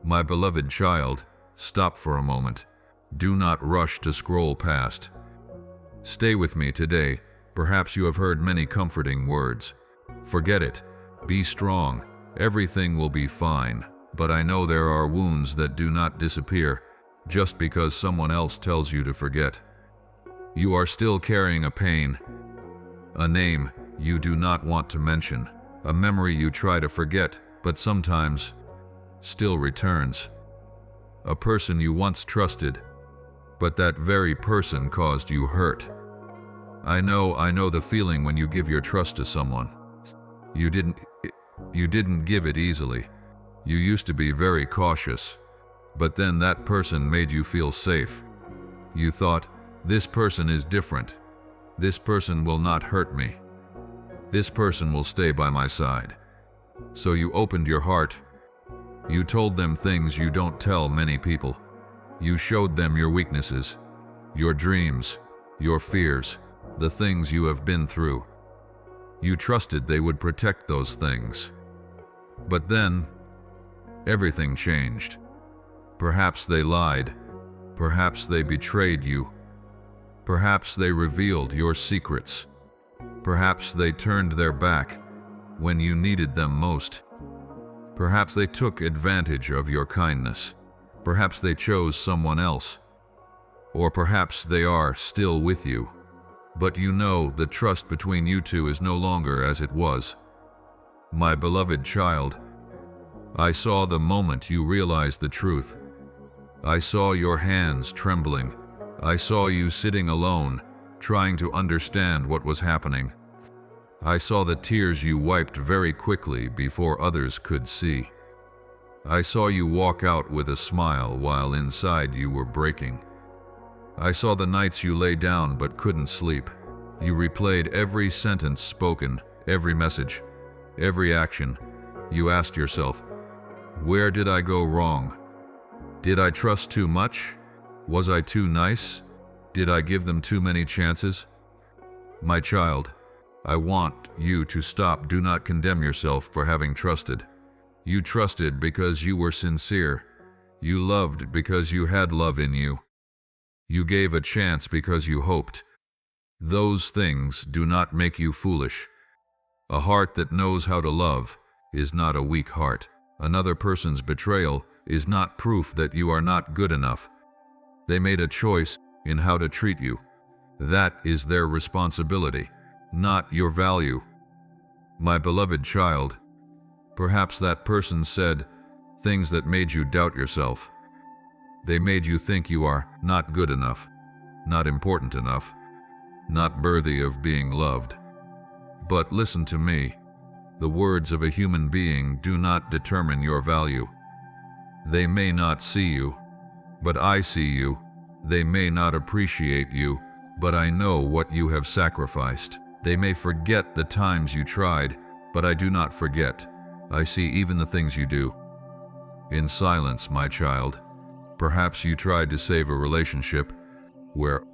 My beloved child, stop for a moment. Do not rush to scroll past. Stay with me today. Perhaps you have heard many comforting words. Forget it. Be strong. Everything will be fine. But I know there are wounds that do not disappear just because someone else tells you to forget. You are still carrying a pain, a name you do not want to mention, a memory you try to forget, but sometimes still returns. A person you once trusted, but that very person caused you hurt. I know the feeling when you give your trust to someone. You didn't give it easily. You used to be very cautious, but then that person made you feel safe. You thought, this person is different. This person will not hurt me. This person will stay by my side. So you opened your heart. You told them things you don't tell many people. You showed them your weaknesses, your dreams, your fears, the things you have been through. You trusted they would protect those things. But then, everything changed. Perhaps they lied. Perhaps they betrayed you. Perhaps they revealed your secrets. Perhaps they turned their back when you needed them most. Perhaps they took advantage of your kindness. Perhaps they chose someone else. Or perhaps they are still with you. But you know the trust between you two is no longer as it was. My beloved child, I saw the moment you realized the truth. I saw your hands trembling. I saw you sitting alone, trying to understand what was happening. I saw the tears you wiped very quickly before others could see. I saw you walk out with a smile while inside you were breaking. I saw the nights you lay down but couldn't sleep. You replayed every sentence spoken, every message, every action. You asked yourself, where did I go wrong? Did I trust too much? Was I too nice? Did I give them too many chances? My child, I want you to stop. Do not condemn yourself for having trusted. You trusted because you were sincere. You loved because you had love in you. You gave a chance because you hoped. Those things do not make you foolish. A heart that knows how to love is not a weak heart. Another person's betrayal is not proof that you are not good enough. They made a choice in how to treat you. That is their responsibility, not your value. My beloved child, perhaps that person said things that made you doubt yourself. They made you think you are not good enough, not important enough, not worthy of being loved. But listen to me. The words of a human being do not determine your value. They may not see you, but I see you. They may not appreciate you, but I know what you have sacrificed. They may forget the times you tried, but I do not forget. I see even the things you do. In silence, my child, perhaps you tried to save a relationship where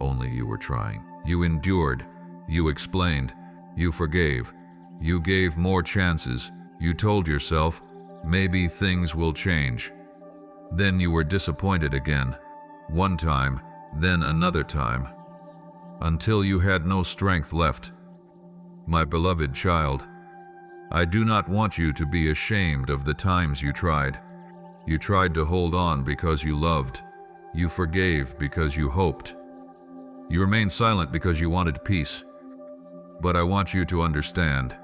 only you were trying. You endured, you explained, you forgave, you gave more chances. You told yourself, maybe things will change. Then you were disappointed again. One time, then another time, until you had no strength left. My beloved child, I do not want you to be ashamed of the times you tried. You tried to hold on because you loved. You forgave because you hoped. You remained silent because you wanted peace. But I want you to understand,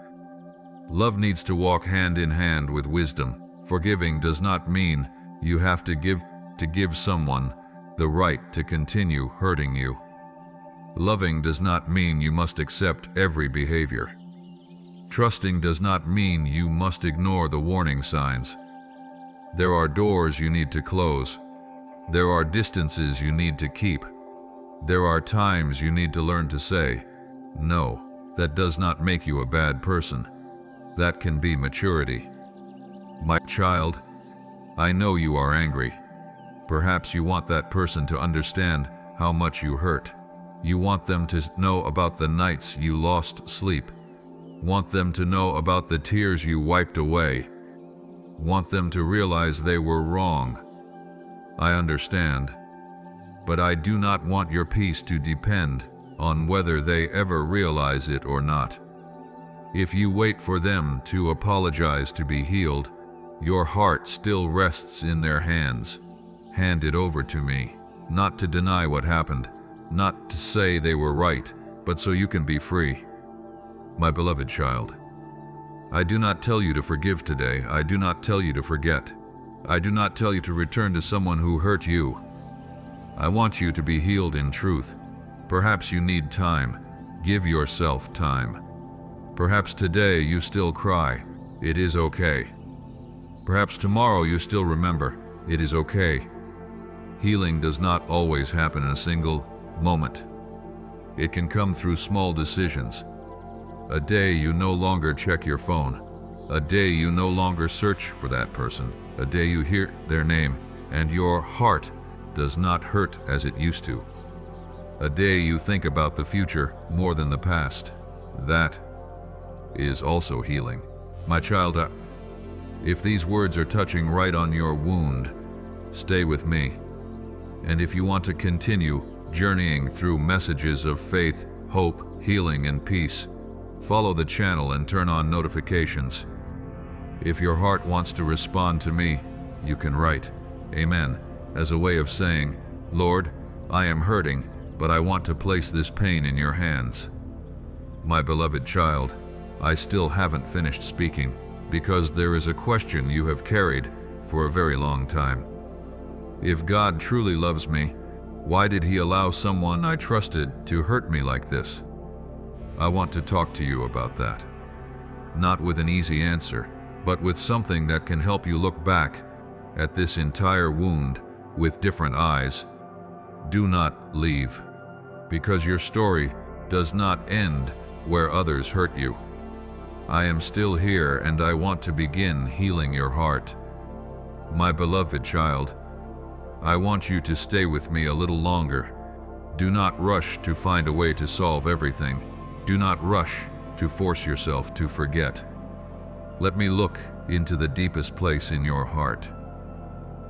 love needs to walk hand in hand with wisdom. Forgiving does not mean you have to give someone the right to continue hurting you. Loving does not mean you must accept every behavior. Trusting does not mean you must ignore the warning signs. There are doors you need to close. There are distances you need to keep. There are times you need to learn to say, no. That does not make you a bad person. That can be maturity. My child, I know you are angry. Perhaps you want that person to understand how much you hurt. You want them to know about the nights you lost sleep. Want them to know about the tears you wiped away. want them to realize they were wrong. I understand, but I do not want your peace to depend on whether they ever realize it or not. If you wait for them to apologize to be healed, your heart still rests in their hands. Hand it over to me, not to deny what happened, not to say they were right, but so you can be free. My beloved child, I do not tell you to forgive today. I do not tell you to forget. I do not tell you to return to someone who hurt you. I want you to be healed in truth. Perhaps you need time. Give yourself time. Perhaps today you still cry. It is okay. Perhaps tomorrow you still remember. It is okay. Healing does not always happen in a single moment. It can come through small decisions. A day you no longer check your phone. A day you no longer search for that person. A day you hear their name and your heart does not hurt as it used to. A day you think about the future more than the past. That is also healing. My child, if these words are touching right on your wound, stay with me. And if you want to continue journeying through messages of faith, hope, healing, and peace, follow the channel and turn on notifications. If your heart wants to respond to me, you can write Amen as a way of saying, Lord, I am hurting, but I want to place this pain in your hands. My beloved child, I still haven't finished speaking because there is a question you have carried for a very long time. If God truly loves me, why did He allow someone I trusted to hurt me like this? I want to talk to you about that. Not with an easy answer, but with something that can help you look back at this entire wound with different eyes. Do not leave, because your story does not end where others hurt you. I am still here and I want to begin healing your heart. My beloved child, I want you to stay with me a little longer. Do not rush to find a way to solve everything. Do not rush to force yourself to forget. Let me look into the deepest place in your heart.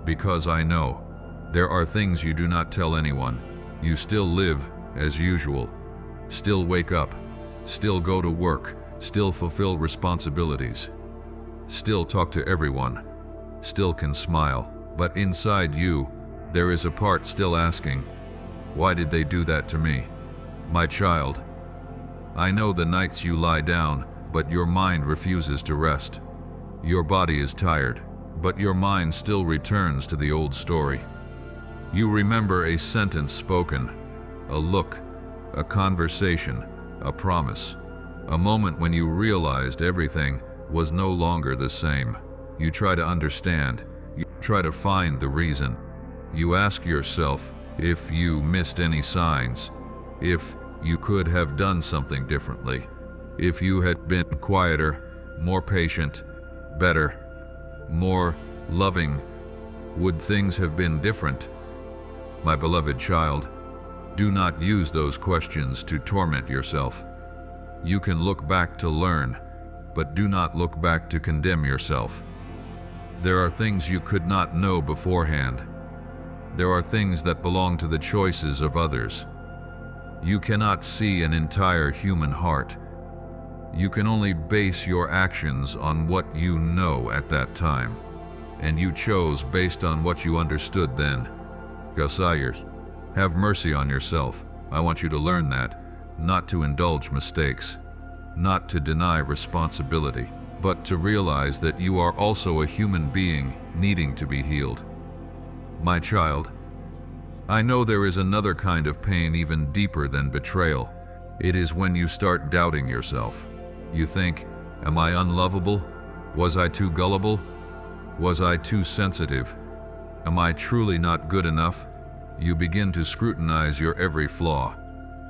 Because I know there are things you do not tell anyone. You still live as usual, still wake up, still go to work, still fulfill responsibilities, still talk to everyone, still can smile, but inside you, there is a part still asking, why did they do that to me? My child, I know the nights you lie down, but your mind refuses to rest. Your body is tired, but your mind still returns to the old story. You remember a sentence spoken, a look, a conversation, a promise, a moment when you realized everything was no longer the same. You try to understand, you try to find the reason. You ask yourself if you missed any signs, if you could have done something differently, if you had been quieter, more patient, better, more loving, would things have been different? My beloved child, do not use those questions to torment yourself. You can look back to learn, but do not look back to condemn yourself. There are things you could not know beforehand. There are things that belong to the choices of others. You cannot see an entire human heart. You can only base your actions on what you know at that time, and you chose based on what you understood then. Gaussayers, have mercy on yourself. I want you to learn that, not to indulge mistakes, not to deny responsibility, but to realize that you are also a human being needing to be healed. My child, I know there is another kind of pain even deeper than betrayal. It is when you start doubting yourself. You think, am I unlovable? Was I too gullible? Was I too sensitive? Am I truly not good enough? You begin to scrutinize your every flaw.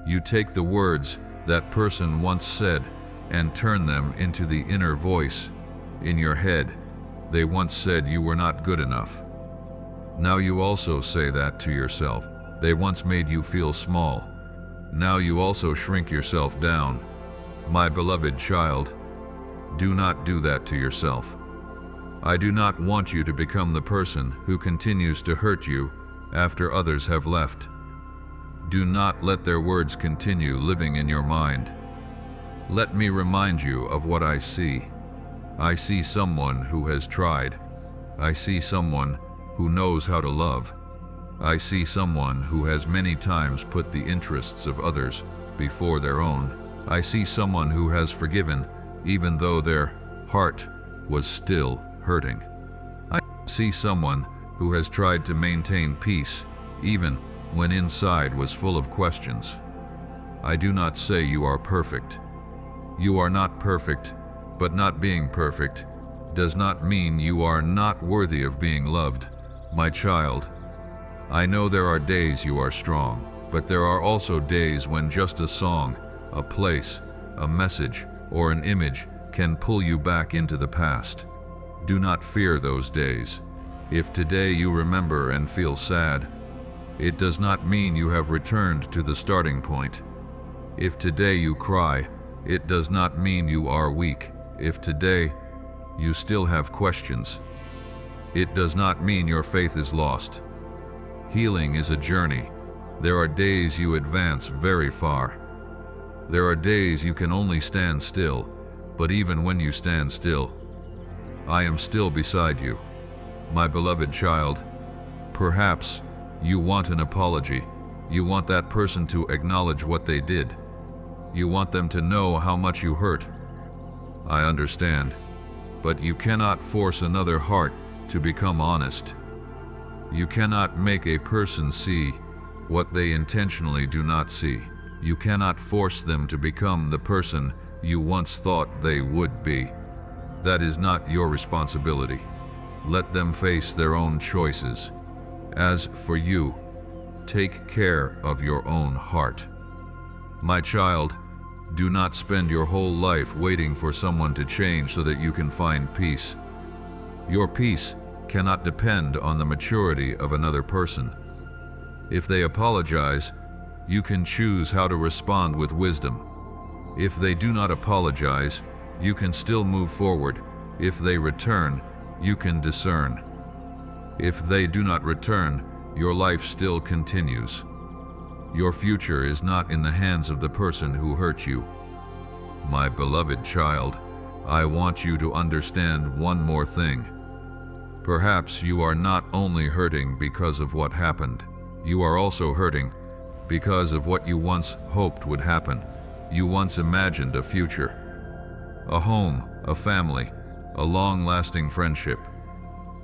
You take the words that person once said and turn them into the inner voice in your head. They once said you were not good enough. Now you also say that to yourself. They once made you feel small. Now you also shrink yourself down. My beloved child, do not do that to yourself. I do not want you to become the person who continues to hurt you after others have left. Do not let their words continue living in your mind. Let me remind you of what I see. I see someone who has tried. I see someone who knows how to love. I see someone who has many times put the interests of others before their own. I see someone who has forgiven even though their heart was still hurting. I see someone who has tried to maintain peace even when inside was full of questions. I do not say you are perfect. You are not perfect, but not being perfect does not mean you are not worthy of being loved. My child, I know there are days you are strong, but there are also days when just a song, a place, a message, or an image can pull you back into the past. Do not fear those days. If today you remember and feel sad, it does not mean you have returned to the starting point. If today you cry, it does not mean you are weak. If today you still have questions, it does not mean your faith is lost. Healing is a journey. There are days you advance very far. There are days you can only stand still, but even when you stand still, I am still beside you. My beloved child, perhaps you want an apology. You want that person to acknowledge what they did. You want them to know how much you hurt. I understand, but you cannot force another heart to become honest. You cannot make a person see what they intentionally do not see. You cannot force them to become the person you once thought they would be. That is not your responsibility. Let them face their own choices. As for you, take care of your own heart. My child, do not spend your whole life waiting for someone to change so that you can find peace. Your peace cannot depend on the maturity of another person. If they apologize, you can choose how to respond with wisdom. If they do not apologize, you can still move forward. If they return, you can discern. If they do not return, your life still continues. Your future is not in the hands of the person who hurt you. My beloved child, I want you to understand one more thing. Perhaps you are not only hurting because of what happened, you are also hurting because of what you once hoped would happen. You once imagined a future, a home, a family, a long-lasting friendship,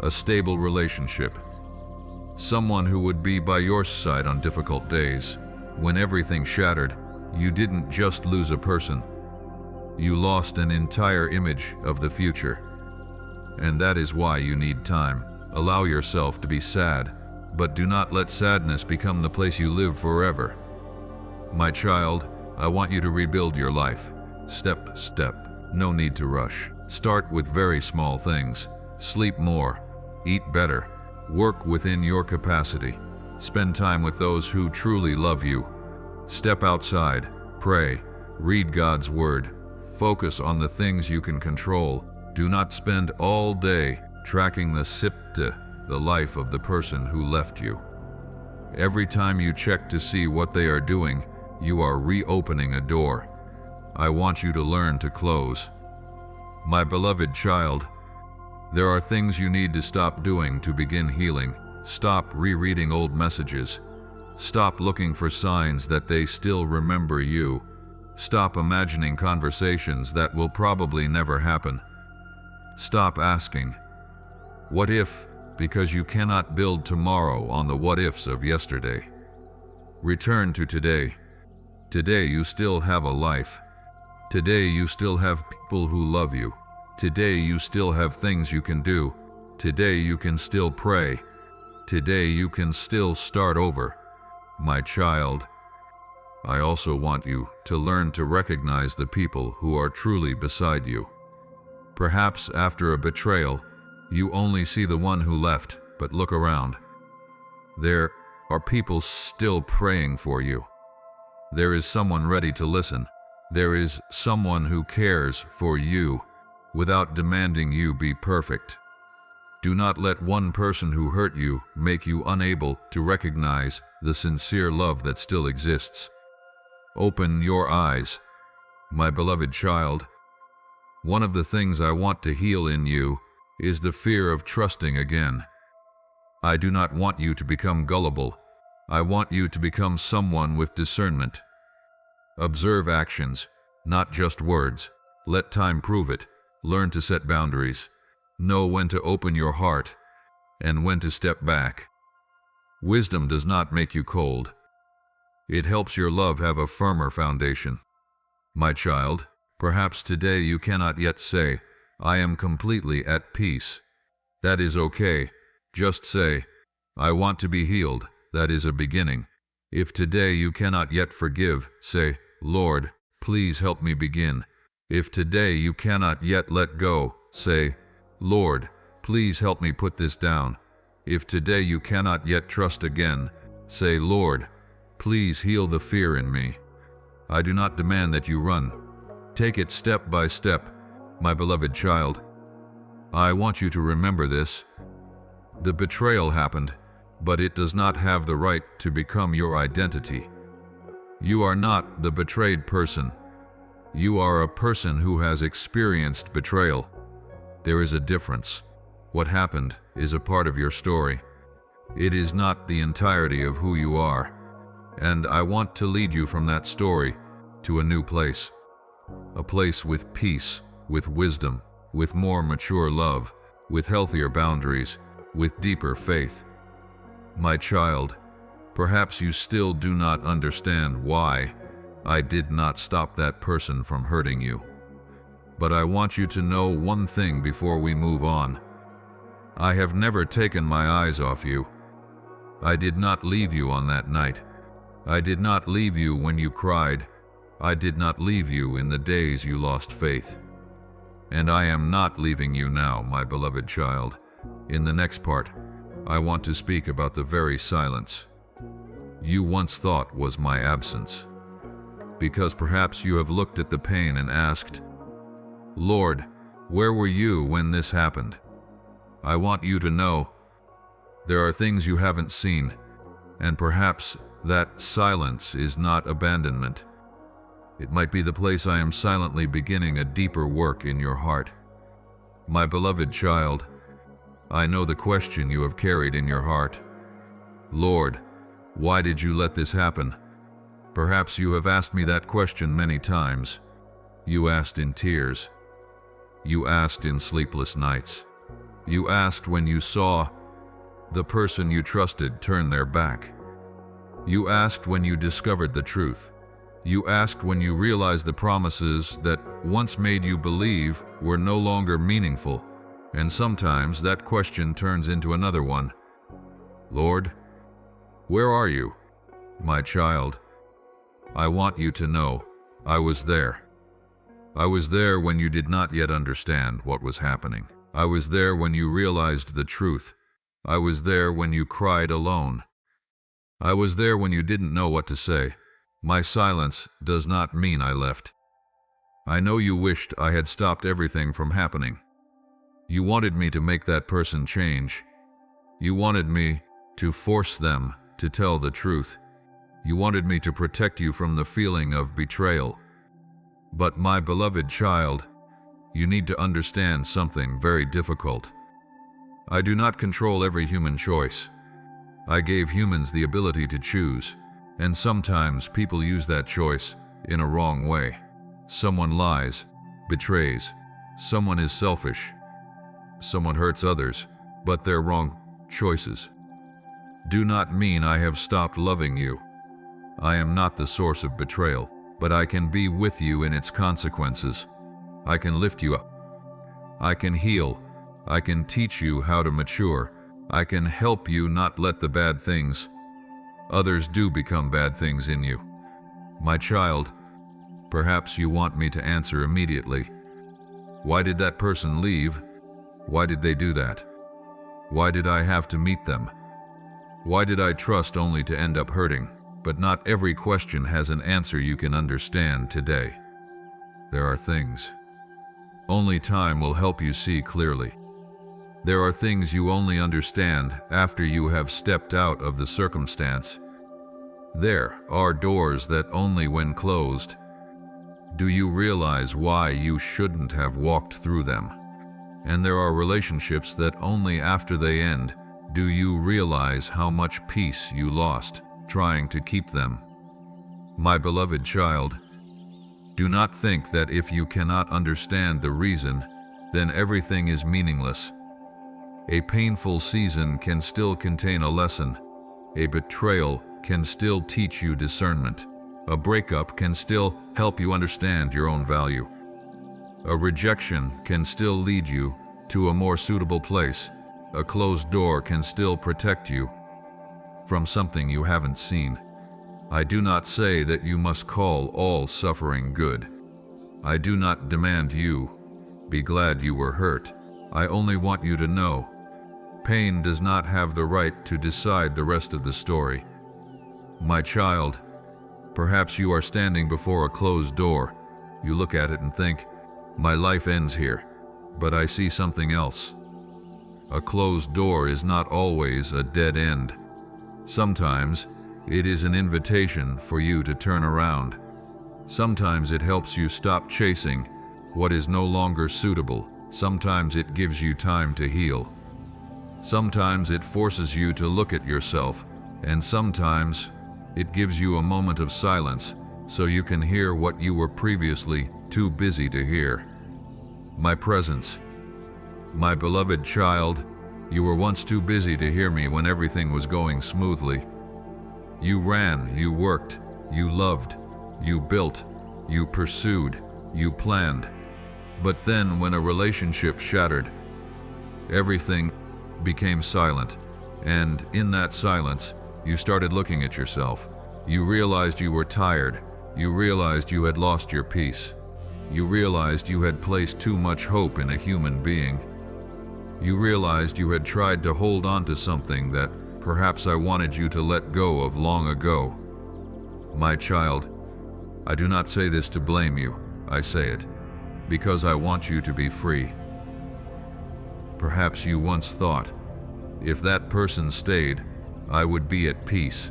a stable relationship, someone who would be by your side on difficult days. When everything shattered, you didn't just lose a person. You lost an entire image of the future. And that is why you need time. Allow yourself to be sad, but do not let sadness become the place you live forever. My child, I want you to rebuild your life, step by step. No need to rush. Start with very small things. Sleep more, eat better, work within your capacity. Spend time with those who truly love you. Step outside, pray, read God's word. Focus on the things you can control. Do not spend all day tracking the life of the person who left you. Every time you check to see what they are doing, you are reopening a door. I want you to learn to close. My beloved child, there are things you need to stop doing to begin healing. Stop rereading old messages. Stop looking for signs that they still remember you. Stop imagining conversations that will probably never happen. Stop asking, "What if?" because you cannot build tomorrow on the what-ifs of yesterday. Return to today. Today you still have a life. Today you still have people who love you. Today you still have things you can do. Today you can still pray. Today you can still start over. My child, I also want you to learn to recognize the people who are truly beside you. Perhaps after a betrayal, you only see the one who left, but look around. There are people still praying for you. There is someone ready to listen. There is someone who cares for you without demanding you be perfect. Do not let one person who hurt you make you unable to recognize the sincere love that still exists. Open your eyes, my beloved child. One of the things I want to heal in you is the fear of trusting again. I do not want you to become gullible. I want you to become someone with discernment. Observe actions, not just words. Let time prove it. Learn to set boundaries. Know when to open your heart and when to step back. Wisdom does not make you cold. It helps your love have a firmer foundation. My child, perhaps today you cannot yet say, "I am completely at peace." That is okay. Just say, "I want to be healed." That is a beginning. If today you cannot yet forgive, say, "Lord, please help me begin." If today you cannot yet let go, say, "Lord, please help me put this down." If today you cannot yet trust again, say, "Lord, please heal the fear in me." I do not demand that you run. Take it step by step, my beloved child. I want you to remember this. The betrayal happened, but it does not have the right to become your identity. You are not the betrayed person. You are a person who has experienced betrayal. There is a difference. What happened is a part of your story. It is not the entirety of who you are. And I want to lead you from that story to a new place. A place with peace, with wisdom, with more mature love, with healthier boundaries, with deeper faith. My child, perhaps you still do not understand why I did not stop that person from hurting you. But I want you to know one thing before we move on. I have never taken my eyes off you. I did not leave you on that night. I did not leave you when you cried. I did not leave you in the days you lost faith. And I am not leaving you now, my beloved child. In the next part, I want to speak about the very silence you once thought was my absence. Because perhaps you have looked at the pain and asked, "Lord, where were you when this happened?" I want you to know there are things you haven't seen, and perhaps that silence is not abandonment. It might be the place I am silently beginning a deeper work in your heart. My beloved child, I know the question you have carried in your heart. "Lord, why did you let this happen?" Perhaps you have asked me that question many times. You asked in tears. You asked in sleepless nights. You asked when you saw the person you trusted turn their back. You asked when you discovered the truth. You asked when you realized the promises that once made you believe were no longer meaningful. And sometimes that question turns into another one. "Lord, where are you?" My child, I want you to know I was there. I was there when you did not yet understand what was happening. I was there when you realized the truth. I was there when you cried alone. I was there when you didn't know what to say. My silence does not mean I left. I know you wished I had stopped everything from happening. You wanted me to make that person change. You wanted me to force them to tell the truth. You wanted me to protect you from the feeling of betrayal. But my beloved child, you need to understand something very difficult. I do not control every human choice. I gave humans the ability to choose, and sometimes people use that choice in a wrong way. Someone lies, betrays. Someone is selfish. Someone hurts others, but they're wrong choices. Do not mean I have stopped loving you. I am not the source of betrayal, but I can be with you in its consequences. I can lift you up. I can heal. I can teach you how to mature. I can help you not let the bad things others do become bad things in you. My child, perhaps you want me to answer immediately. Why did that person leave? Why did they do that? Why did I have to meet them? Why did I trust only to end up hurting? But not every question has an answer you can understand today. There are things only time will help you see clearly. There are things you only understand after you have stepped out of the circumstance. There are doors that only when closed do you realize why you shouldn't have walked through them. And there are relationships that only after they end do you realize how much peace you lost trying to keep them. My beloved child, do not think that if you cannot understand the reason, then everything is meaningless. A painful season can still contain a lesson. A betrayal can still teach you discernment. A breakup can still help you understand your own value. A rejection can still lead you to a more suitable place. A closed door can still protect you from something you haven't seen. I do not say that you must call all suffering good. I do not demand you be glad you were hurt. I only want you to know, pain does not have the right to decide the rest of the story. My child, perhaps you are standing before a closed door. You look at it and think, my life ends here, but I see something else. A closed door is not always a dead end. Sometimes it is an invitation for you to turn around. Sometimes it helps you stop chasing what is no longer suitable. Sometimes it gives you time to heal. Sometimes it forces you to look at yourself, and sometimes it gives you a moment of silence so you can hear what you were previously too busy to hear. My presence. My beloved child, you were once too busy to hear me when everything was going smoothly. You ran, you worked, you loved, you built, you pursued, you planned. But then when a relationship shattered, everything became silent. And in that silence, you started looking at yourself. You realized you were tired. You realized you had lost your peace. You realized you had placed too much hope in a human being. You realized you had tried to hold on to something that perhaps I wanted you to let go of long ago. My child, I do not say this to blame you. I say it because I want you to be free. Perhaps you once thought, if that person stayed, I would be at peace.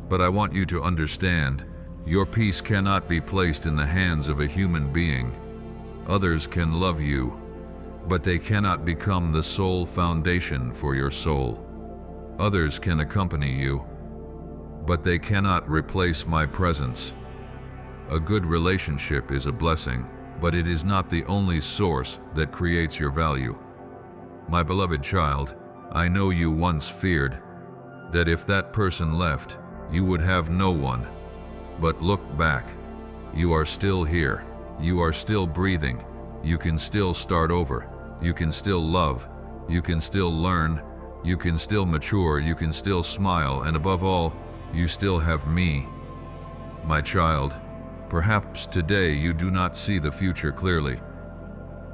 But I want you to understand, your peace cannot be placed in the hands of a human being. Others can love you, but they cannot become the sole foundation for your soul. Others can accompany you, but they cannot replace my presence. A good relationship is a blessing, but it is not the only source that creates your value. My beloved child, I know you once feared that if that person left, you would have no one. But look back. You are still here. You are still breathing. You can still start over. You can still love. You can still learn. You can still mature. You can still smile. And above all, you still have me. My child, perhaps today you do not see the future clearly.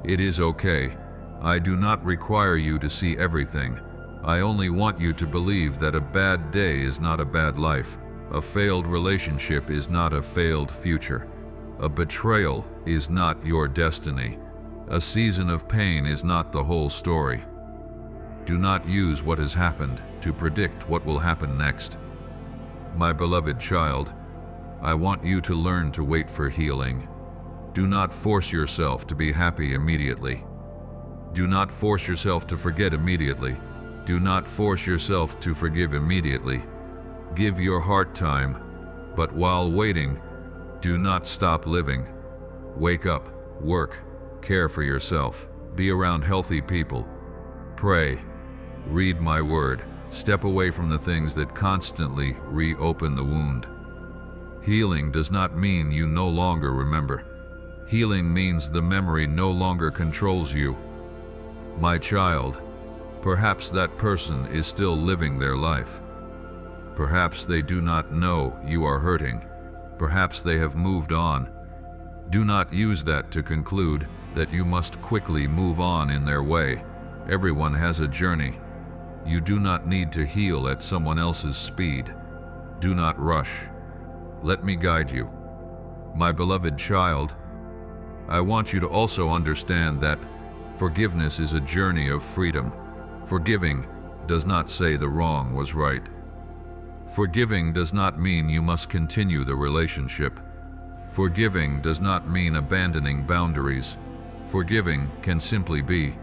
It is okay. I do not require you to see everything. I only want you to believe that a bad day is not a bad life. A failed relationship is not a failed future. A betrayal is not your destiny. A season of pain is not the whole story. Do not use what has happened to predict what will happen next. My beloved child, I want you to learn to wait for healing. Do not force yourself to be happy immediately. Do not force yourself to forget immediately. Do not force yourself to forgive immediately. Give your heart time, but while waiting, do not stop living. Wake up, work, care for yourself, be around healthy people, pray, read my word, step away from the things that constantly reopen the wound. Healing does not mean you no longer remember. Healing means the memory no longer controls you. My child, perhaps that person is still living their life. Perhaps they do not know you are hurting. Perhaps they have moved on. Do not use that to conclude that you must quickly move on in their way. Everyone has a journey. You do not need to heal at someone else's speed. Do not rush. Let me guide you. My beloved child, I want you to also understand that Forgiveness is a journey of freedom. Forgiving does not say the wrong was right. Forgiving does not mean you must continue the relationship. Forgiving does not mean abandoning boundaries. Forgiving can simply be,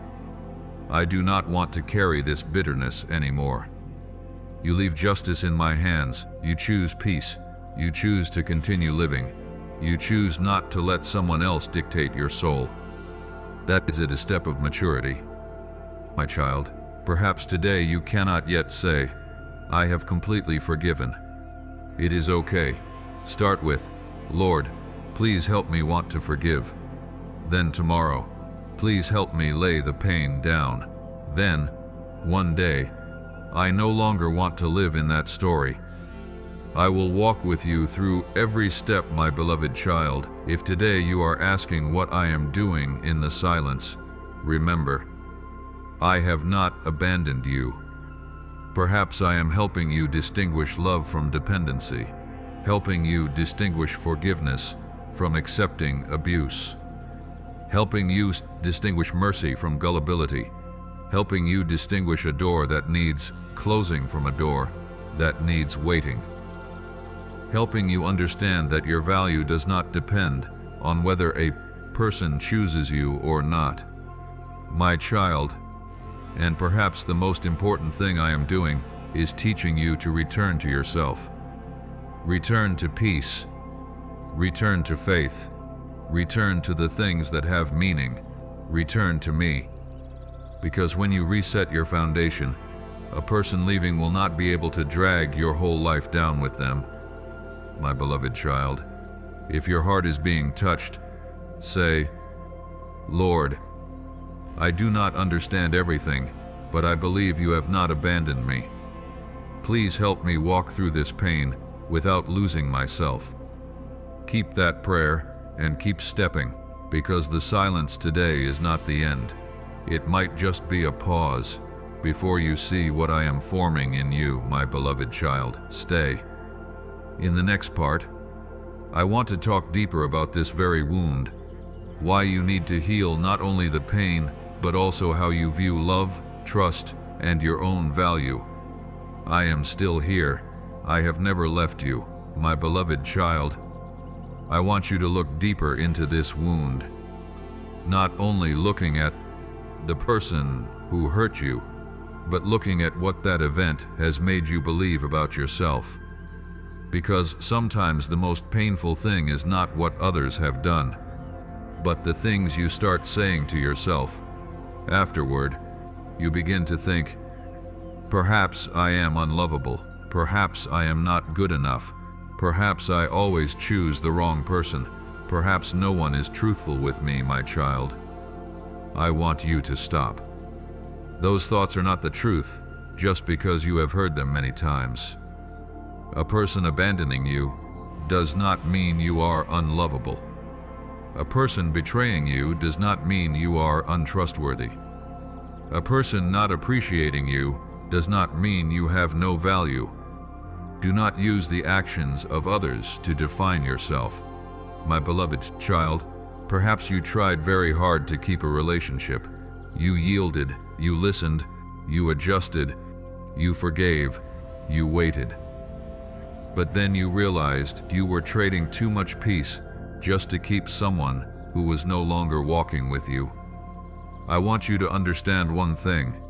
I do not want to carry this bitterness anymore. You leave justice in my hands. You choose peace. You choose to continue living. You choose not to let someone else dictate your soul. That is a step of maturity. My child, perhaps today you cannot yet say, I have completely forgiven. It is okay. Start with, Lord, please help me want to forgive. Then tomorrow, please help me lay the pain down. Then, one day, I no longer want to live in that story. I will walk with you through every step, my beloved child. If today you are asking what I am doing in the silence, remember, I have not abandoned you. Perhaps I am helping you distinguish love from dependency, helping you distinguish forgiveness from accepting abuse, helping you distinguish mercy from gullibility, helping you distinguish a door that needs closing from a door that needs waiting, helping you understand that your value does not depend on whether a person chooses you or not. My child, and perhaps the most important thing I am doing is teaching you to return to yourself. Return to peace. Return to faith. Return to the things that have meaning. Return to me. Because when you reset your foundation, a person leaving will not be able to drag your whole life down with them. My beloved child, if your heart is being touched, say, Lord, I do not understand everything, but I believe you have not abandoned me. Please help me walk through this pain without losing myself. Keep that prayer and keep stepping, because the silence today is not the end. It might just be a pause before you see what I am forming in you, my beloved child. Stay. In the next part, I want to talk deeper about this very wound, why you need to heal not only the pain, but also how you view love, trust, and your own value. I am still here. I have never left you, my beloved child. I want you to look deeper into this wound, not only looking at the person who hurt you, but looking at what that event has made you believe about yourself. Because sometimes the most painful thing is not what others have done, but the things you start saying to yourself. Afterward, you begin to think, perhaps I am unlovable, perhaps I am not good enough, perhaps I always choose the wrong person, perhaps no one is truthful with me, my child. I want you to stop. Those thoughts are not the truth, just because you have heard them many times. A person abandoning you does not mean you are unlovable. A person betraying you does not mean you are untrustworthy. A person not appreciating you does not mean you have no value. Do not use the actions of others to define yourself. My beloved child, perhaps you tried very hard to keep a relationship. You yielded, you listened, you adjusted, you forgave, you waited. But then you realized you were trading too much peace just to keep someone who was no longer walking with you. I want you to understand one thing.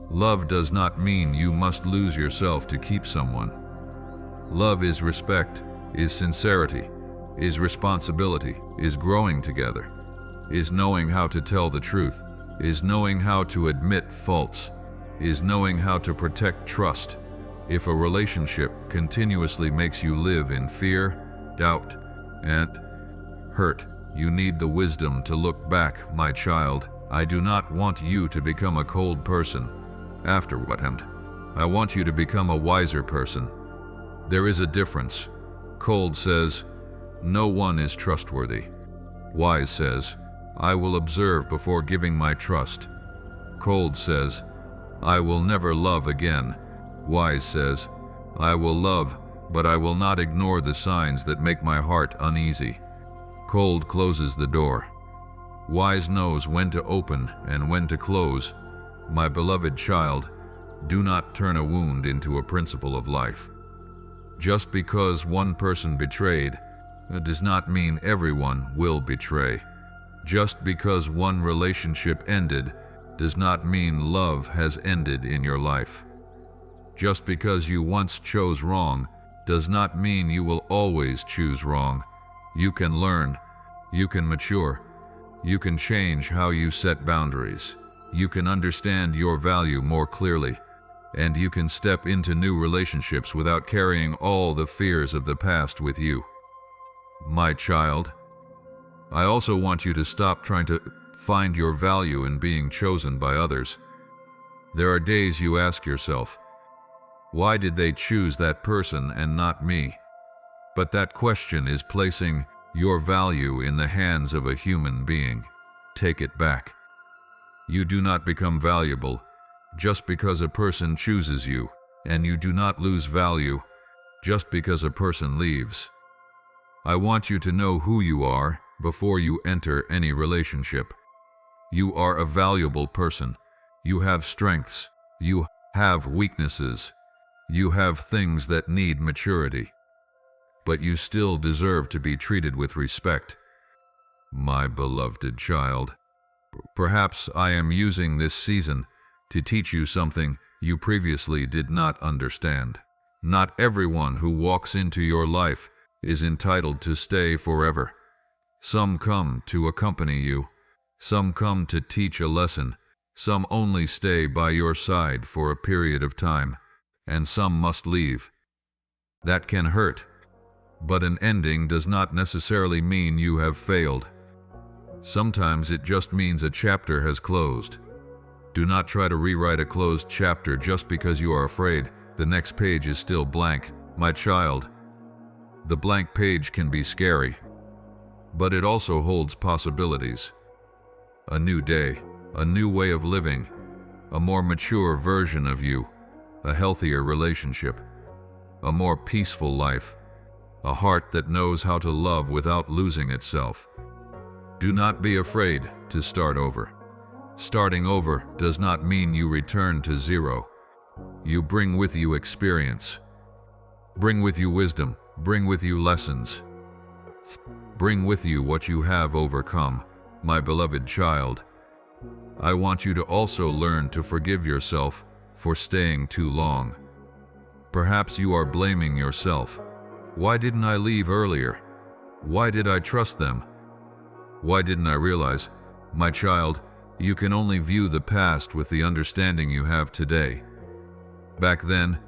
Love does not mean you must lose yourself to keep someone. Love is respect, is sincerity, is responsibility, is growing together, is knowing how to tell the truth, is knowing how to admit faults, is knowing how to protect trust. If a relationship continuously makes you live in fear, doubt, and hurt, you need the wisdom to look back, my child. I do not want you to become a cold person after what happened. I want you to become a wiser person. There is a difference. Cold says, no one is trustworthy. Wise says, I will observe before giving my trust. Cold says, I will never love again. Wise says, I will love, but I will not ignore the signs that make my heart uneasy. Cold closes the door. wise knows when to open and when to close. My beloved child, do not turn a wound into a principle of life. Just because one person betrayed, it does not mean everyone will betray. Just because one relationship ended does not mean love has ended in your life. Just because you once chose wrong does not mean you will always choose wrong. You can learn, you can mature, you can change how you set boundaries. You can understand your value more clearly, and you can step into new relationships without carrying all the fears of the past with you. My child, I also want you to stop trying to find your value in being chosen by others. There are days you ask yourself, why did they choose that person and not me? But that question is placing your value in the hands of a human being. Take it back. You do not become valuable just because a person chooses you, and you do not lose value just because a person leaves. I want you to know who you are before you enter any relationship. You are a valuable person. You have strengths. You have weaknesses. You have things that need maturity. But you still deserve to be treated with respect. My beloved child, perhaps I am using this season to teach you something you previously did not understand. Not everyone who walks into your life is entitled to stay forever. Some come to accompany you. Some come to teach a lesson. Some only stay by your side for a period of time, and some must leave. That can hurt, but an ending does not necessarily mean you have failed. Sometimes it just means a chapter has closed. Do not try to rewrite a closed chapter just because you are afraid the next page is still blank. My child, the blank page can be scary, but it also holds possibilities. A new day, a new way of living, a more mature version of you, a healthier relationship, a more peaceful life, a heart that knows how to love without losing itself. Do not be afraid to start over. Starting over does not mean you return to zero. You bring with you experience. Bring with you wisdom. Bring with you lessons. Bring with you what you have overcome. My beloved child, I want you to also learn to forgive yourself for staying too long. Perhaps you are blaming yourself. Why didn't I leave earlier? Why did I trust them? Why didn't I realize? My child, you can only view the past with the understanding you have today. Back then,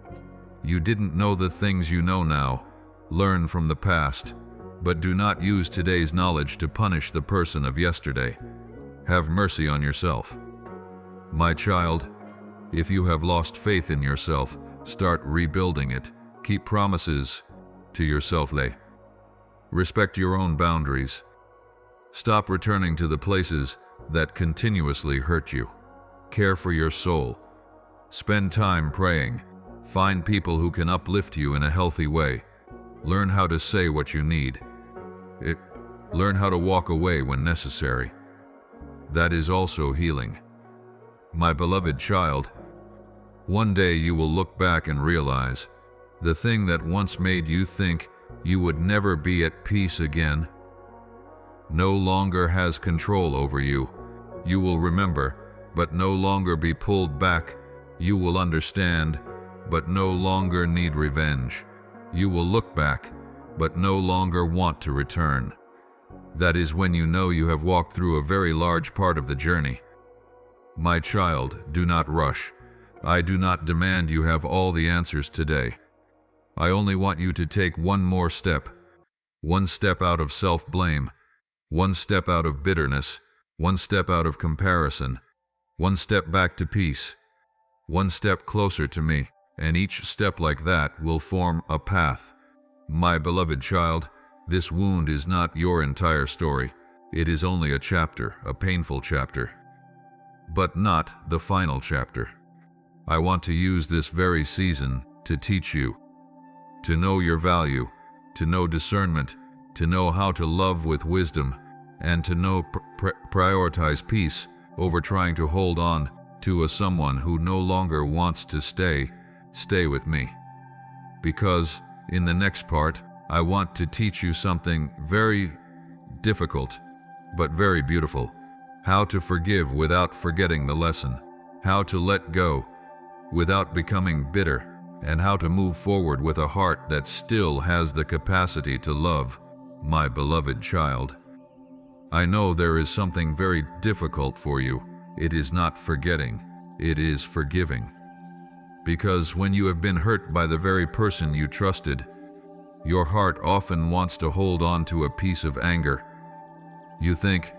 you didn't know the things you know now. Learn from the past, but do not use today's knowledge to punish the person of yesterday. Have mercy on yourself. My child, if you have lost faith in yourself, start rebuilding it. Keep promises to yourself. Respect your own boundaries. Stop returning to the places that continuously hurt you. Care for your soul. Spend time praying. Find people who can uplift you in a healthy way. Learn how to say what you need. Learn how to walk away when necessary. That is also healing. My beloved child, one day you will look back and realize the thing that once made you think you would never be at peace again no longer has control over you. You will remember, but no longer be pulled back. You will understand, but no longer need revenge. You will look back, but no longer want to return. That is when you know you have walked through a very large part of the journey. My child, do not rush. I do not demand you have all the answers today. I only want you to take one more step. One step out of self-blame. One step out of bitterness. One step out of comparison. One step back to peace. One step closer to me. And each step like that will form a path. My beloved child, this wound is not your entire story. It is only a chapter, a painful chapter, but not the final chapter. I want to use this very season to teach you, to know your value, to know discernment, to know how to love with wisdom, and to know prioritize peace over trying to hold on to someone who no longer wants to stay with me. Because in the next part, I want to teach you something very difficult, but very beautiful. How to forgive without forgetting the lesson. How to let go without becoming bitter. And how to move forward with a heart that still has the capacity to love, my beloved child. I know there is something very difficult for you. It is not forgetting, it is forgiving. Because when you have been hurt by the very person you trusted, your heart often wants to hold on to a piece of anger. You think,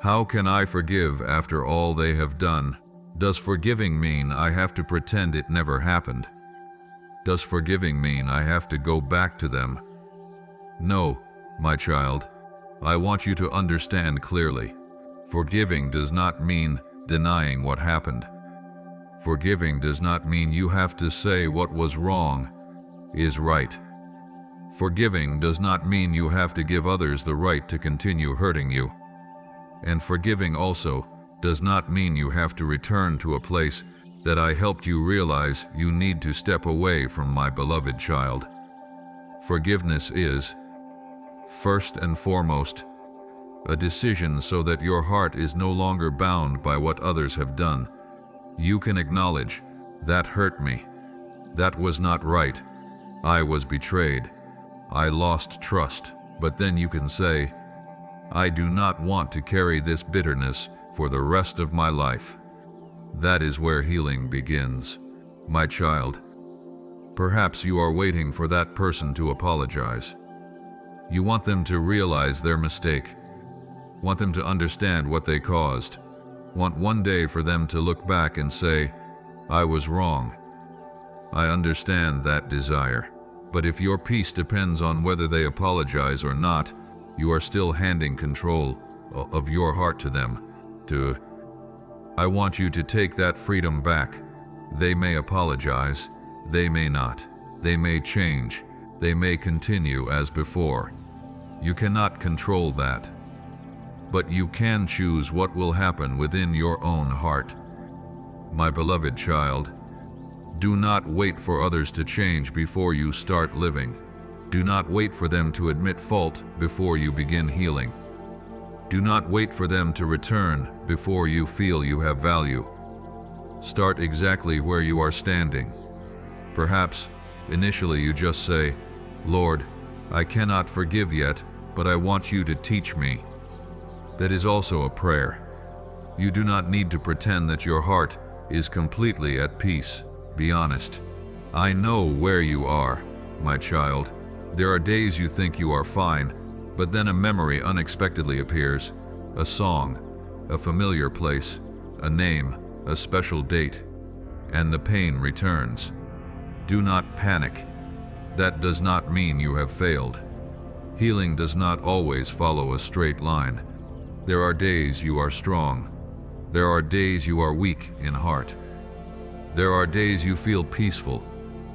how can I forgive after all they have done? Does forgiving mean I have to pretend it never happened? Does forgiving mean I have to go back to them? No, my child. I want you to understand clearly. Forgiving does not mean denying what happened. Forgiving does not mean you have to say what was wrong is right. Forgiving does not mean you have to give others the right to continue hurting you. And forgiving also does not mean you have to return to a place that I helped you realize you need to step away from, my beloved child. Forgiveness is, first and foremost, a decision so that your heart is no longer bound by what others have done. You can acknowledge, that hurt me. That was not right. I was betrayed. I lost trust. But then you can say, I do not want to carry this bitterness for the rest of my life. That is where healing begins, my child. Perhaps you are waiting for that person to apologize. You want them to realize their mistake, want them to understand what they caused, want one day for them to look back and say, I was wrong. I understand that desire, but if your peace depends on whether they apologize or not, you are still handing control of your heart to them. I want you to take that freedom back. They may apologize, they may not. They may change, they may continue as before. You cannot control that. But you can choose what will happen within your own heart. My beloved child, do not wait for others to change before you start living. Do not wait for them to admit fault before you begin healing. Do not wait for them to return before you feel you have value. Start exactly where you are standing. Perhaps, initially you just say, Lord, I cannot forgive yet, but I want you to teach me. That is also a prayer. You do not need to pretend that your heart is completely at peace. Be honest. I know where you are, my child. There are days you think you are fine, but then a memory unexpectedly appears, a song, a familiar place, a name, a special date, and the pain returns. Do not panic. That does not mean you have failed. Healing does not always follow a straight line. There are days you are strong. There are days you are weak in heart. There are days you feel peaceful.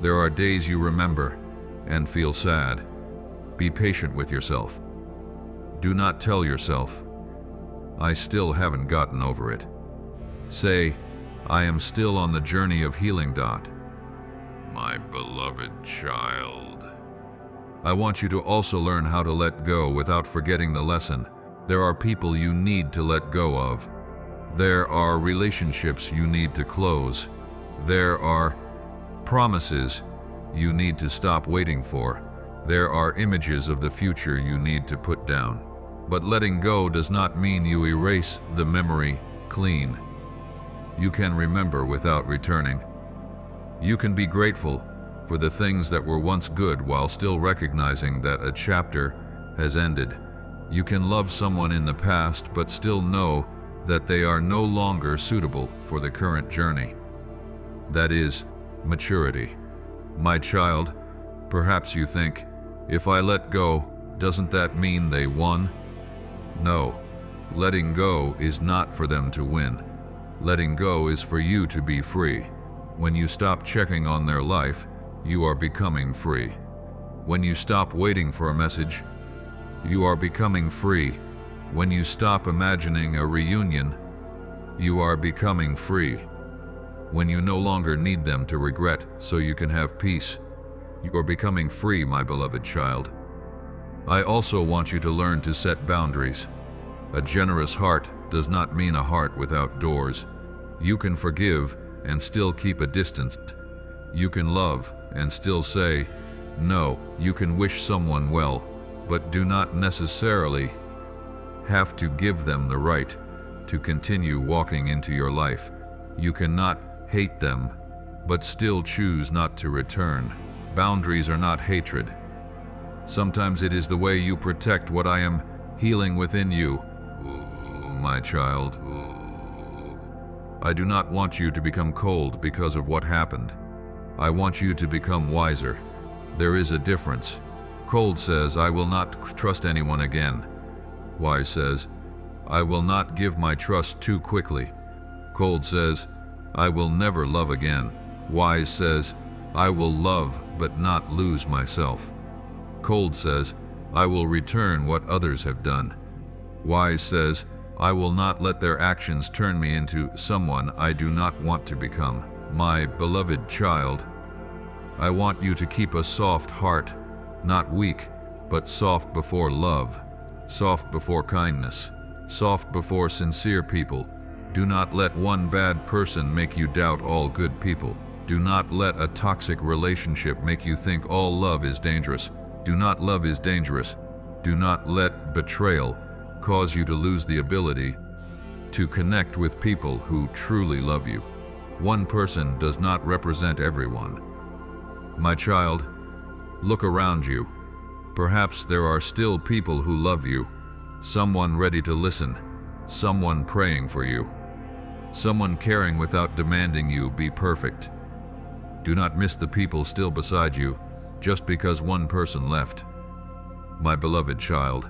There are days you remember and feel sad. Be patient with yourself. Do not tell yourself, I still haven't gotten over it. Say, I am still on the journey of healing. My beloved child. I want you to also learn how to let go without forgetting the lesson. There are people you need to let go of. There are relationships you need to close. There are promises you need to stop waiting for. There are images of the future you need to put down. But letting go does not mean you erase the memory clean. You can remember without returning. You can be grateful for the things that were once good while still recognizing that a chapter has ended. You can love someone in the past but still know that they are no longer suitable for the current journey. That is maturity. My child, perhaps you think, if I let go, doesn't that mean they won? No, letting go is not for them to win. Letting go is for you to be free. When you stop checking on their life, you are becoming free. When you stop waiting for a message, you are becoming free. When you stop imagining a reunion, you are becoming free. When you no longer need them to regret so you can have peace, you are becoming free, my beloved child. I also want you to learn to set boundaries. A generous heart does not mean a heart without doors. You can forgive and still keep a distance. You can love and still say no. You can wish someone well, but do not necessarily have to give them the right to continue walking into your life. You cannot hate them, but still choose not to return. Boundaries are not hatred. Sometimes it is the way you protect what I am healing within you. Ooh, my child. Ooh. I do not want you to become cold because of what happened. I want you to become wiser. There is a difference. Cold says, I will not trust anyone again. Wise says, I will not give my trust too quickly. Cold says, I will never love again. Wise says, I will love but not lose myself. Cold says, I will return what others have done. Wise says, I will not let their actions turn me into someone I do not want to become. My beloved child, I want you to keep a soft heart, not weak, but soft before love. Soft before kindness, soft before sincere people. Do not let one bad person make you doubt all good people. Do not let a toxic relationship make you think all love is dangerous. Do not love is dangerous. Do not let betrayal cause you to lose the ability to connect with people who truly love you. One person does not represent everyone. My child, look around you. Perhaps there are still people who love you, someone ready to listen, someone praying for you, someone caring without demanding you be perfect. Do not miss the people still beside you just because one person left. My beloved child,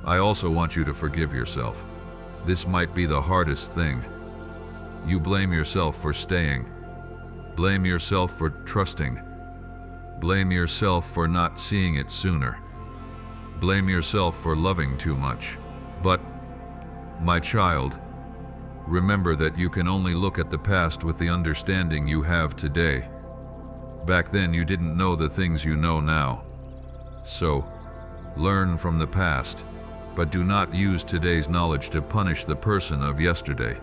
I also want you to forgive yourself. This might be the hardest thing. You blame yourself for staying, blame yourself for trusting, blame yourself for not seeing it sooner. Blame yourself for loving too much. But, my child, remember that you can only look at the past with the understanding you have today. Back then you didn't know the things you know now. So, learn from the past, but do not use today's knowledge to punish the person of yesterday.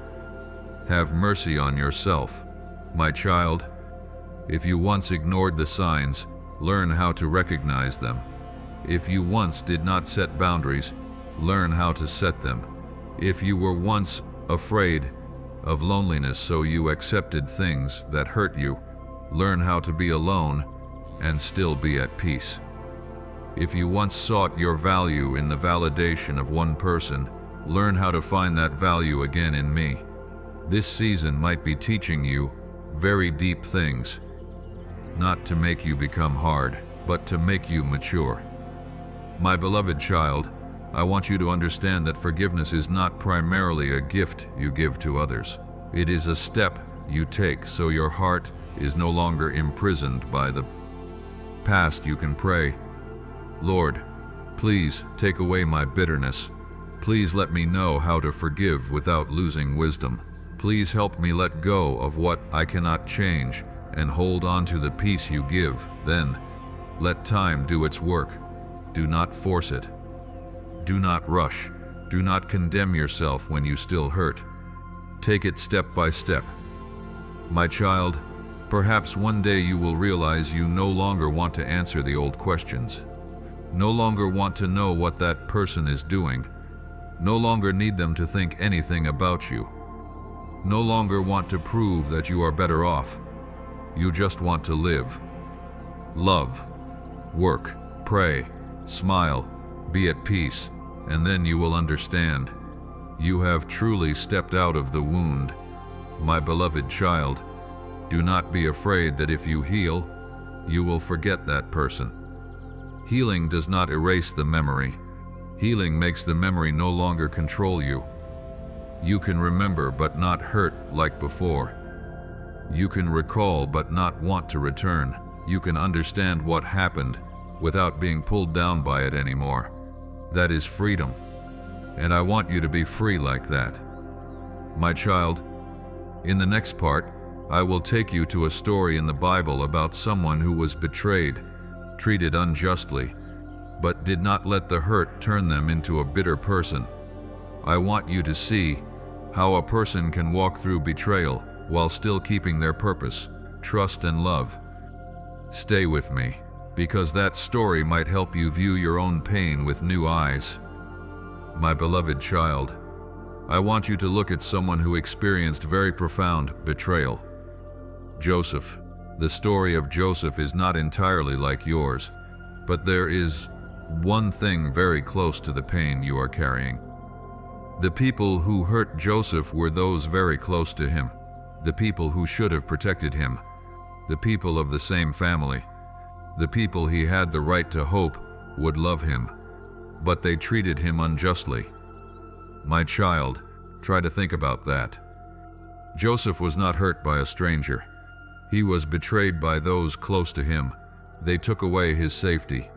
Have mercy on yourself. My child, if you once ignored the signs, learn how to recognize them. If you once did not set boundaries, learn how to set them. If you were once afraid of loneliness so you accepted things that hurt you, learn how to be alone and still be at peace. If you once sought your value in the validation of one person, learn how to find that value again in me. This season might be teaching you very deep things, not to make you become hard, but to make you mature. My beloved child, I want you to understand that forgiveness is not primarily a gift you give to others. It is a step you take so your heart is no longer imprisoned by the past. You can pray, Lord, please take away my bitterness. Please let me know how to forgive without losing wisdom. Please help me let go of what I cannot change and hold on to the peace you give. Then, let time do its work. Do not force it. Do not rush. Do not condemn yourself when you still hurt. Take it step by step. My child, perhaps one day you will realize you no longer want to answer the old questions. No longer want to know what that person is doing. No longer need them to think anything about you. No longer want to prove that you are better off. You just want to live, love, work, pray, smile, be at peace, and then you will understand. You have truly stepped out of the wound. My beloved child, do not be afraid that if you heal, you will forget that person. Healing does not erase the memory. Healing makes the memory no longer control you. You can remember but not hurt like before. You can recall but not want to return. You can understand what happened without being pulled down by it anymore. That is freedom. And I want you to be free like that. My child, in the next part, I will take you to a story in the Bible about someone who was betrayed, treated unjustly, but did not let the hurt turn them into a bitter person. I want you to see how a person can walk through betrayal while still keeping their purpose, trust, and love. Stay with me, because that story might help you view your own pain with new eyes. My beloved child, I want you to look at someone who experienced very profound betrayal. Joseph. The story of Joseph is not entirely like yours, but there is one thing very close to the pain you are carrying. The people who hurt Joseph were those very close to him, the people who should have protected him, the people of the same family, the people he had the right to hope would love him, but they treated him unjustly. My child, try to think about that. Joseph was not hurt by a stranger. He was betrayed by those close to him. They took away his safety,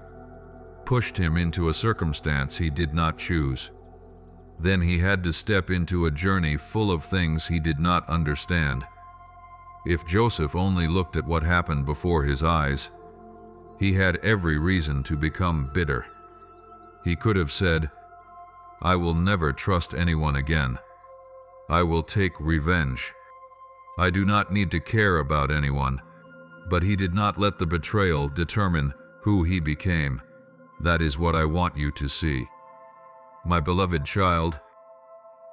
pushed him into a circumstance he did not choose. Then he had to step into a journey full of things he did not understand. If Joseph only looked at what happened before his eyes, he had every reason to become bitter. He could have said, "I will never trust anyone again. I will take revenge. I do not need to care about anyone." But he did not let the betrayal determine who he became. That is what I want you to see. My beloved child,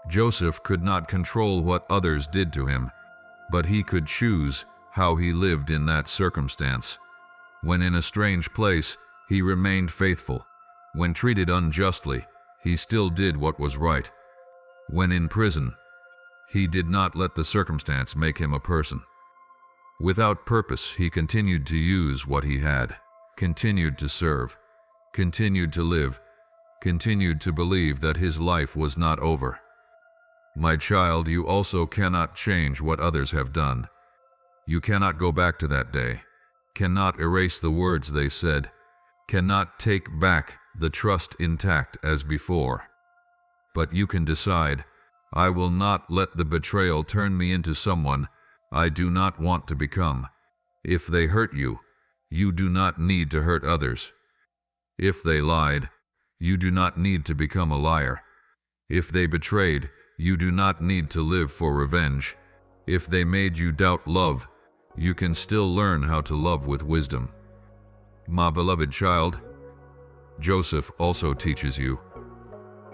Joseph could not control what others did to him, but he could choose how he lived in that circumstance. When in a strange place, he remained faithful. When treated unjustly, he still did what was right. When in prison, he did not let the circumstance make him a person. Without purpose, he continued to use what he had, continued to serve, continued to live, continued to believe that his life was not over. My child, you also cannot change what others have done. You cannot go back to that day, cannot erase the words they said, cannot take back the trust intact as before. But you can decide, I will not let the betrayal turn me into someone I do not want to become. If they hurt you, you do not need to hurt others. If they lied, you do not need to become a liar. If they betrayed, you do not need to live for revenge. If they made you doubt love, you can still learn how to love with wisdom. My beloved child, Joseph also teaches you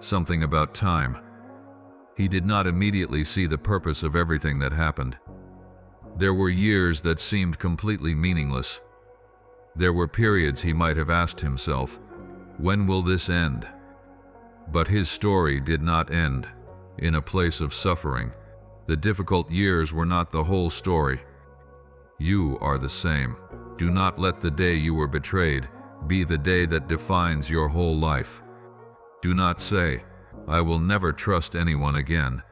something about time. He did not immediately see the purpose of everything that happened. There were years that seemed completely meaningless. There were periods he might have asked himself, when will this end? But his story did not end in a place of suffering. The difficult years were not the whole story. You are the same. Do not let the day you were betrayed be the day that defines your whole life. Do not say, I will never trust anyone again.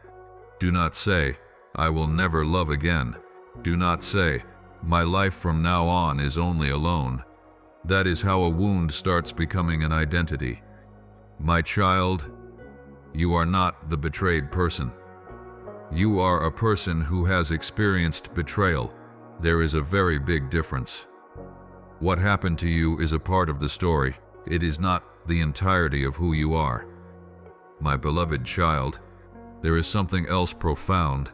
Do not say, I will never love again. Do not say, my life from now on is only alone. That is how a wound starts becoming an identity. My child, you are not the betrayed person. You are a person who has experienced betrayal. There is a very big difference. What happened to you is a part of the story. It is not the entirety of who you are. My beloved child, there is something else profound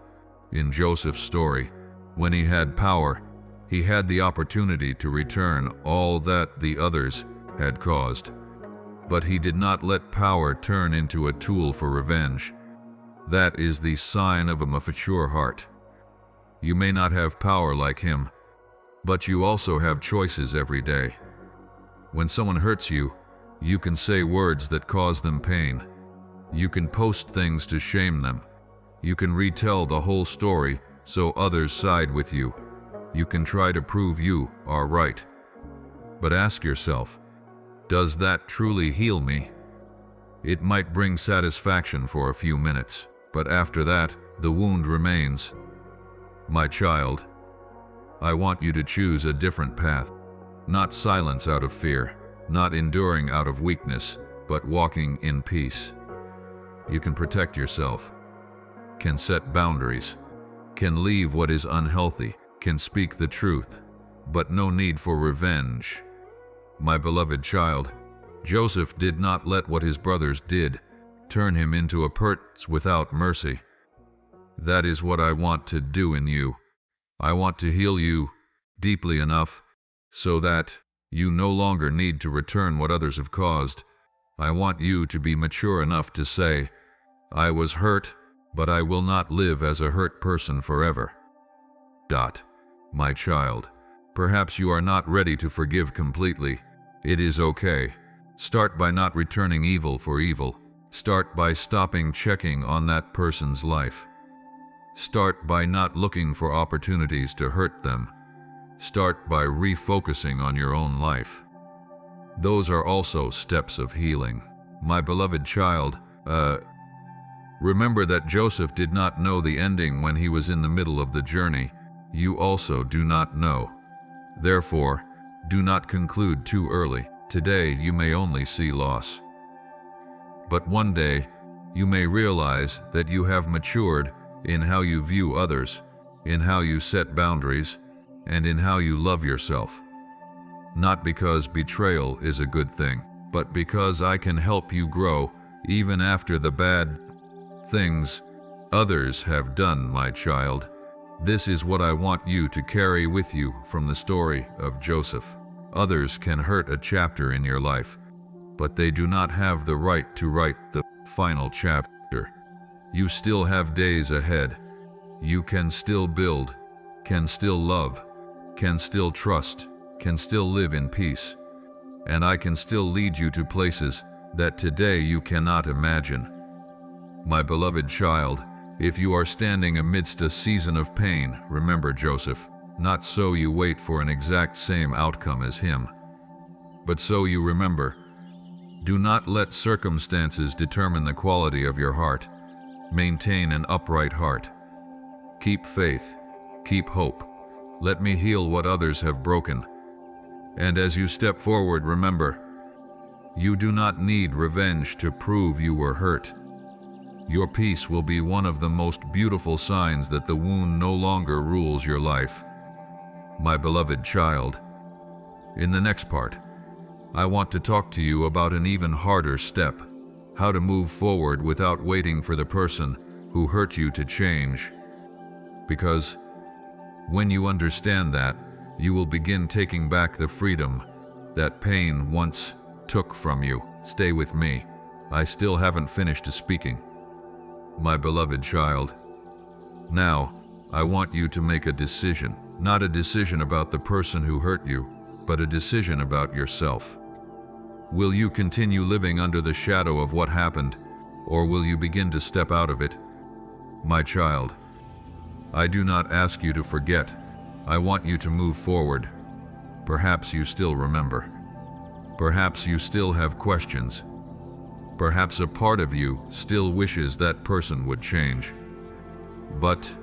in Joseph's story. When he had power, he had the opportunity to return all that the others had caused. But he did not let power turn into a tool for revenge. That is the sign of a mature heart. You may not have power like him, but you also have choices every day. When someone hurts you, you can say words that cause them pain. You can post things to shame them. You can retell the whole story so others side with you. You can try to prove you are right. But ask yourself, does that truly heal me? It might bring satisfaction for a few minutes, but after that, the wound remains. My child, I want you to choose a different path. Not silence out of fear, not enduring out of weakness, but walking in peace. You can protect yourself, can set boundaries, can leave what is unhealthy, can speak the truth, but no need for revenge. My beloved child, Joseph did not let what his brothers did turn him into a prince without mercy. That is what I want to do in you. I want to heal you deeply enough so that you no longer need to return what others have caused. I want you to be mature enough to say, I was hurt, but I will not live as a hurt person forever. My child, perhaps you are not ready to forgive completely. It is okay. Start by not returning evil for evil. Start by stopping checking on that person's life. Start by not looking for opportunities to hurt them. Start by refocusing on your own life. Those are also steps of healing. My beloved child, remember that Joseph did not know the ending when he was in the middle of the journey. You also do not know. Therefore, do not conclude too early. Today you may only see loss. But one day, you may realize that you have matured in how you view others, in how you set boundaries, and in how you love yourself. Not because betrayal is a good thing, but because I can help you grow even after the bad things others have done, my child. This is what I want you to carry with you from the story of Joseph. Others can hurt a chapter in your life, but they do not have the right to write the final chapter. You still have days ahead. You can still build, can still love, can still trust, can still live in peace. And I can still lead you to places that today you cannot imagine. My beloved child, if you are standing amidst a season of pain, remember Joseph. Not so you wait for an exact same outcome as him, but so you remember. Do not let circumstances determine the quality of your heart. Maintain an upright heart. Keep faith. Keep hope. Let me heal what others have broken. And as you step forward, remember, you do not need revenge to prove you were hurt. Your peace will be one of the most beautiful signs that the wound no longer rules your life. My beloved child, in the next part, I want to talk to you about an even harder step, how to move forward without waiting for the person who hurt you to change. Because when you understand that, you will begin taking back the freedom that pain once took from you. Stay with me. I still haven't finished speaking. My beloved child, now I want you to make a decision. Not a decision about the person who hurt you, but a decision about yourself. Will you continue living under the shadow of what happened, or will you begin to step out of it? My child, I do not ask you to forget. I want you to move forward. Perhaps you still remember. Perhaps you still have questions. Perhaps a part of you still wishes that person would change. But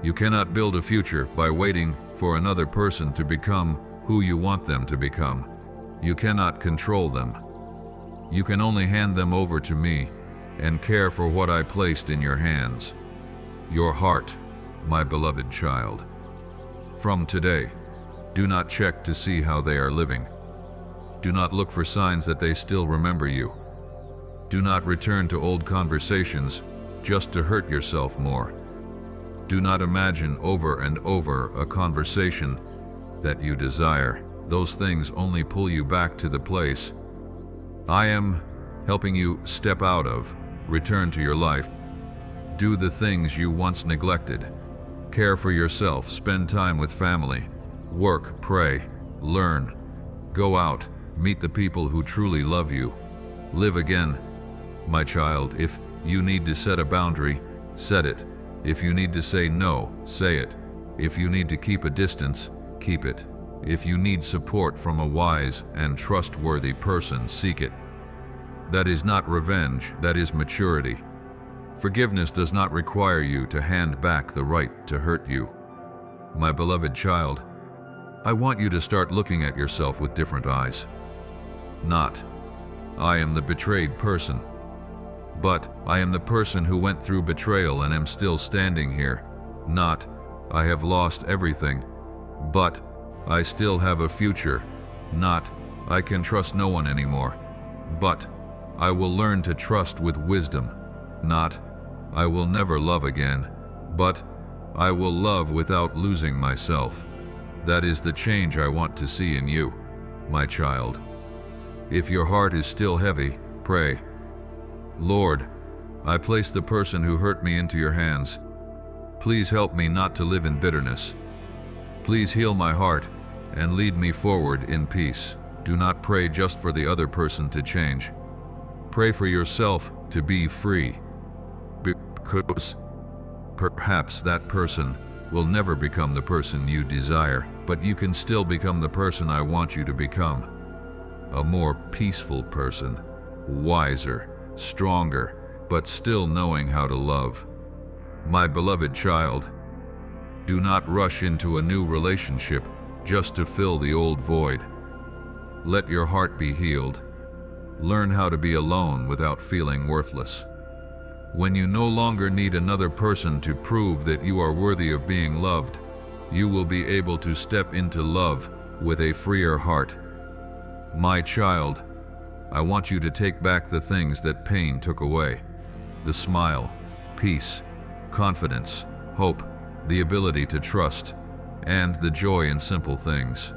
you cannot build a future by waiting for another person to become who you want them to become. You cannot control them. You can only hand them over to me and care for what I placed in your hands. Your heart, my beloved child. From today, do not check to see how they are living. Do not look for signs that they still remember you. Do not return to old conversations just to hurt yourself more. Do not imagine over and over a conversation that you desire. Those things only pull you back to the place I am helping you step out of. Return to your life. Do the things you once neglected. Care for yourself. Spend time with family. Work, pray, learn. Go out. Meet the people who truly love you. Live again. My child, if you need to set a boundary, set it. If you need to say no, say it. If you need to keep a distance, keep it. If you need support from a wise and trustworthy person, seek it. That is not revenge, that is maturity. Forgiveness does not require you to hand back the right to hurt you. My beloved child, I want you to start looking at yourself with different eyes. Not, I am the betrayed person. But I am the person who went through betrayal and am still standing here. Not, I have lost everything, but I still have a future. Not, I can trust no one anymore, but I will learn to trust with wisdom. Not, I will never love again, but I will love without losing myself. That is the change I want to see in you, my child. If your heart is still heavy, pray. Lord, I place the person who hurt me into your hands. Please help me not to live in bitterness. Please heal my heart and lead me forward in peace. Do not pray just for the other person to change. Pray for yourself to be free. Because perhaps that person will never become the person you desire, but you can still become the person I want you to become. A more peaceful person, wiser, stronger, but still knowing how to love. My beloved child, do not rush into a new relationship just to fill the old void. Let your heart be healed. Learn how to be alone without feeling worthless. When you no longer need another person to prove that you are worthy of being loved, you will be able to step into love with a freer heart. My child, I want you to take back the things that pain took away. The smile, peace, confidence, hope, the ability to trust, and the joy in simple things.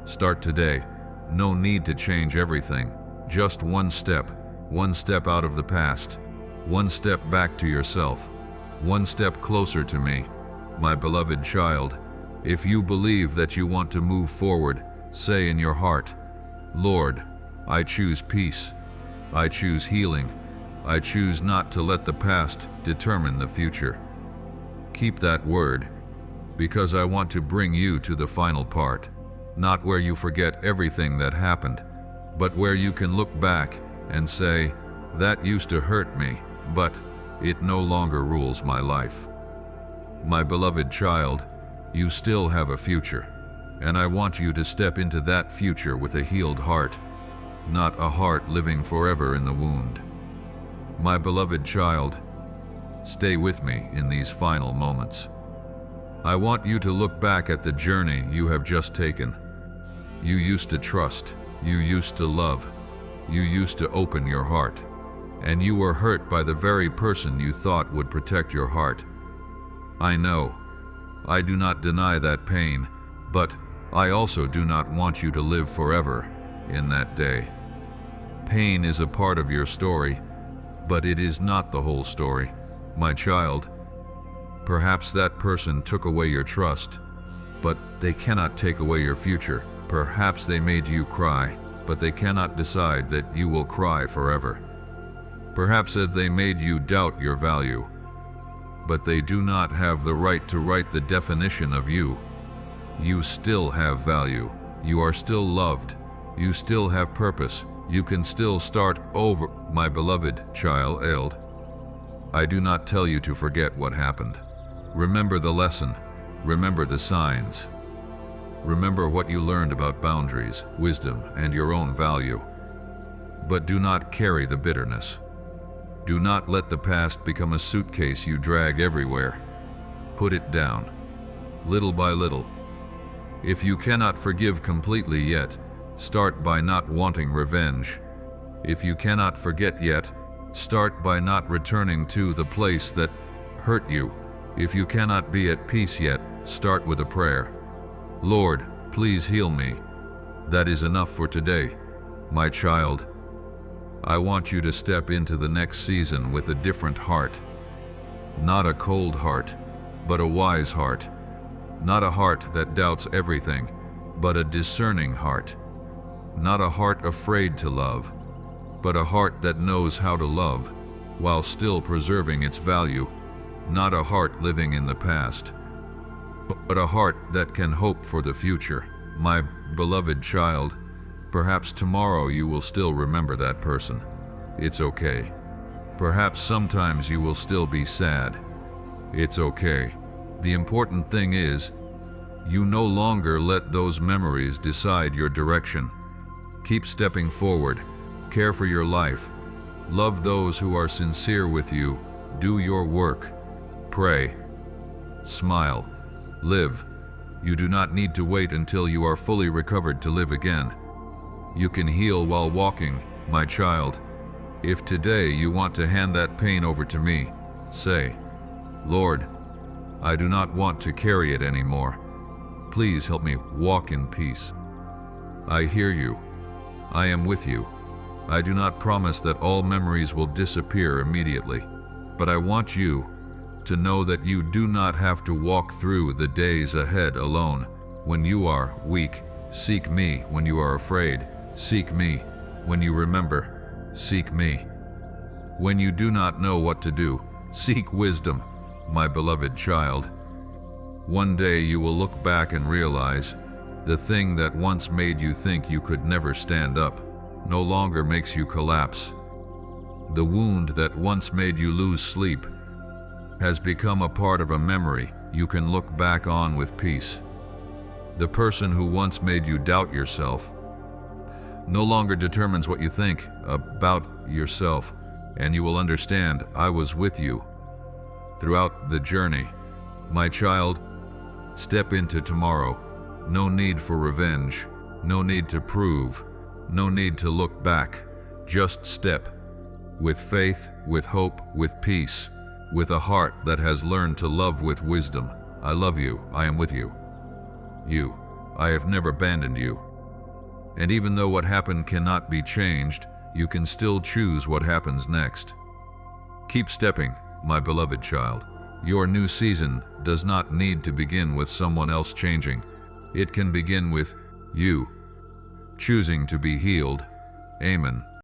Start today. No need to change everything. Just one step out of the past, one step back to yourself, one step closer to me. My beloved child, if you believe that you want to move forward, say in your heart, Lord, I choose peace. I choose healing. I choose not to let the past determine the future. Keep that word, because I want to bring you to the final part, not where you forget everything that happened, but where you can look back and say, that used to hurt me, but it no longer rules my life. My beloved child, you still have a future, and I want you to step into that future with a healed heart, not a heart living forever in the wound. My beloved child, stay with me in these final moments. I want you to look back at the journey you have just taken. You used to trust, you used to love, you used to open your heart, and you were hurt by the very person you thought would protect your heart. I know, I do not deny that pain, but I also do not want you to live forever in that day. Pain is a part of your story, but it is not the whole story. My child, perhaps that person took away your trust, but they cannot take away your future. Perhaps they made you cry, but they cannot decide that you will cry forever. Perhaps they made you doubt your value, but they do not have the right to write the definition of you. You still have value. You are still loved. You still have purpose. You can still start over, my beloved child. I do not tell you to forget what happened. Remember the lesson. Remember the signs. Remember what you learned about boundaries, wisdom, and your own value. But do not carry the bitterness. Do not let the past become a suitcase you drag everywhere. Put it down, little by little. If you cannot forgive completely yet, start by not wanting revenge. If you cannot forget yet, start by not returning to the place that hurt you. If you cannot be at peace yet, start with a prayer. Lord, please heal me. That is enough for today. My child, I want you to step into the next season with a different heart. Not a cold heart, but a wise heart. Not a heart that doubts everything, but a discerning heart. Not a heart afraid to love, but a heart that knows how to love while still preserving its value. Not a heart living in the past, but a heart that can hope for the future. My beloved child, perhaps tomorrow you will still remember that person. It's okay. Perhaps sometimes you will still be sad. It's okay. The important thing is, you no longer let those memories decide your direction. Keep stepping forward. Care for your life. Love those who are sincere with you. Do your work. Pray. Smile. Live. You do not need to wait until you are fully recovered to live again. You can heal while walking, my child. If today you want to hand that pain over to me, say, Lord, I do not want to carry it anymore. Please help me walk in peace. I hear you. I am with you. I do not promise that all memories will disappear immediately, but I want you to know that you do not have to walk through the days ahead alone. When you are weak, seek me. When you are afraid, seek me. When you remember, seek me. When you do not know what to do, seek wisdom, my beloved child. One day you will look back and realize the thing that once made you think you could never stand up no longer makes you collapse. The wound that once made you lose sleep has become a part of a memory you can look back on with peace. The person who once made you doubt yourself no longer determines what you think about yourself, and you will understand I was with you throughout the journey. My child, step into tomorrow. No need for revenge, no need to prove, no need to look back. Just step. With faith, with hope, with peace, with a heart that has learned to love with wisdom. I love you, I am with you. I have never abandoned you. And even though what happened cannot be changed, you can still choose what happens next. Keep stepping, my beloved child. Your new season does not need to begin with someone else changing. It can begin with you choosing to be healed. Amen.